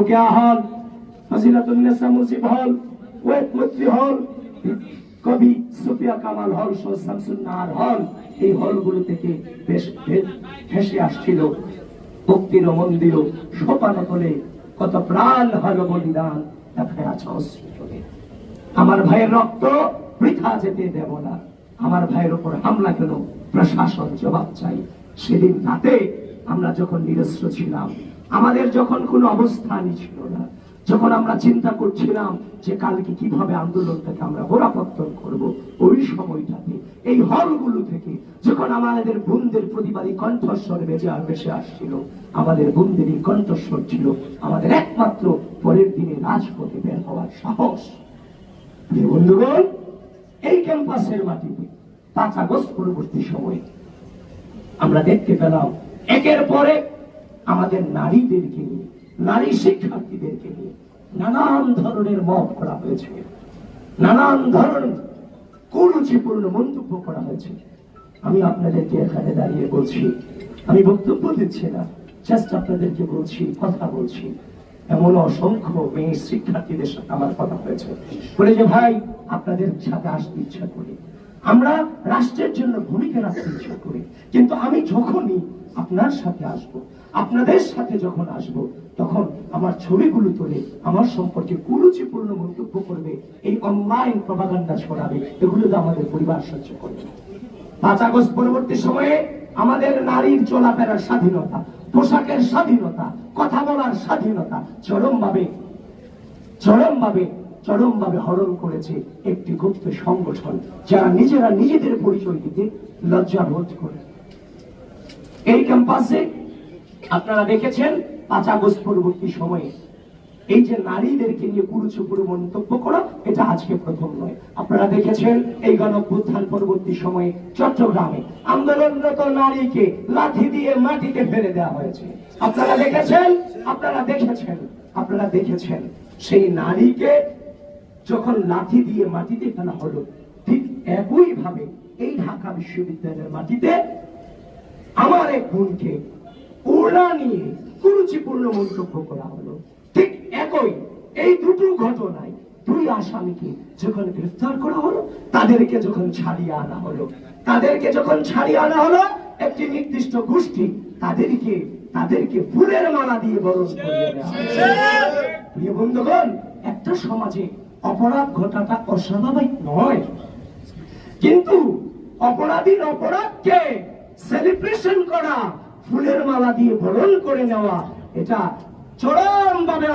क्या hall, फजीलतुन्नेसा मुसीब hall, Kuwait মৈত্রী হল, কবি সুফিয়া কামাল হল, শামসুন্নাহার হল, এই হলগুলো থেকে বেশ ভেসে আসছিল ভক্তির মন্দির সোপানো তোলে কত প্রাণ হলো বলিদান দেখা আছে অস্ত্রে। আমার ভাইয়ের রক্ত বৃথা যেতে দেব না। আমার ভাইয়ের উপর হামলা কেন, প্রশাসন জবাব চাই। সেদিন রাতে আমরা যখন নিরস্ত্র ছিলাম, আমাদের যখন কোনো অবস্থানই ছিল না, যখন আমরা চিন্তা করছিলাম যে কালকে কিভাবে আন্দোলনটাকে আমরা গোড়াপত্তন করব, ওই সময়টাতে এই হলগুলো থেকে যখন আমাদের বোনদের প্রতিবাদী কণ্ঠস্বর ভেসে আসছিল, আমাদের বোনদেরই কণ্ঠস্বর ছিল আমাদের একমাত্র পরের দিনে রাজপথে বের হওয়ার সাহস। বন্ধুগণ, এই ক্যাম্পাসের মাটিতে 5 আগস্ট পরবর্তী সময়ে আমরা দেখতে পেলাম একের পরে আমাদের নারীদেরকে নিয়ে, নারী শিক্ষার্থীদেরকে নিয়ে নানান ধরনের মত করা হয়েছে, নানান ধরনের কুরুচিপূর্ণ মন্তব্য করা হয়েছে। আমি আপনাদেরকে এখানে দাঁড়িয়ে বলছি, আমি বক্তব্য দিচ্ছি না, জাস্ট আপনাদেরকে বলছি, কথা বলছি। এমন অসংখ্য মেয়ে শিক্ষার্থীদের সাথে আমার কথা হয়েছে, বলে যে ভাই আপনাদের সাথে আসতে ইচ্ছা করি, আমরা রাষ্ট্রের জন্য ভূমিকা রাখতে ইচ্ছা করি, কিন্তু আমি যখনই আপনার সাথে আসব, আপনাদের সাথে যখন আসব, তখন আমার ছবিগুলো তুলে আমার সম্পর্কে কুরুচিপূর্ণ মন্তব্য করবে, এই অনলাইন প্রপাগান্ডা ছড়াবে, এগুলো তো আমাদের পরিবার সহ্য করবে। 5 আগস্ট পরবর্তী সময়ে আমাদের নারীর চলাফেরার স্বাধীনতা, পোশাকের স্বাধীনতা, কথা বলার স্বাধীনতা চরমভাবে হরণ করেছে একটি গুপ্ত সংগঠন, যারা নিজেরা নিজেদের পরিচয় দিতে লজ্জা বোধ করে। এই ক্যাম্পাসে আপনারা দেখেছেন 5 আগস্ট পরবর্তী সময়ে এই যে নারীদেরকে নিয়ে কুরুচিপূর্ণ মন্তব্য করা, এটা আজকে প্রথম নয়। আপনারা দেখেছেন এই গণঅভ্যুত্থান পরবর্তী সময়ে চট্টগ্রামে আন্দোলনরত নারীকে লাঠি দিয়ে মাটিতে ফেলে দেওয়া হয়েছে। আপনারা দেখেছেন সেই নারীকে যখন লাঠি দিয়ে মাটিতে ফেলা হলো, ঠিক একই ভাবে এই ঢাকা বিশ্ববিদ্যালয়ের মাটিতে আমার এক বোনকে ওড়না নিয়ে কুরুচিপূর্ণ মন্তব্য করা হলো। ঠিক একই এই দুটো ঘটনায় 2 আসামিকে যখন গ্রেফতার করা হলো, তাদেরকে যখন ছাড়িয়ে আনা হলো একটি নির্দিষ্ট গোষ্ঠী তাদেরকে ফুলের মালা দিয়ে বরণ করিয়ে দেওয়া হয়েছে। প্রিয় বন্ধুগণ, একটা সমাজে অপরাধ ঘটাটা অস্বাভাবিক নয়, কিন্তু অপরাধীর অপরাধকে সেলিব্রেশন করা, ফুলের মালা দিয়ে বরণ করে নেওয়া, এটা চরমভাবে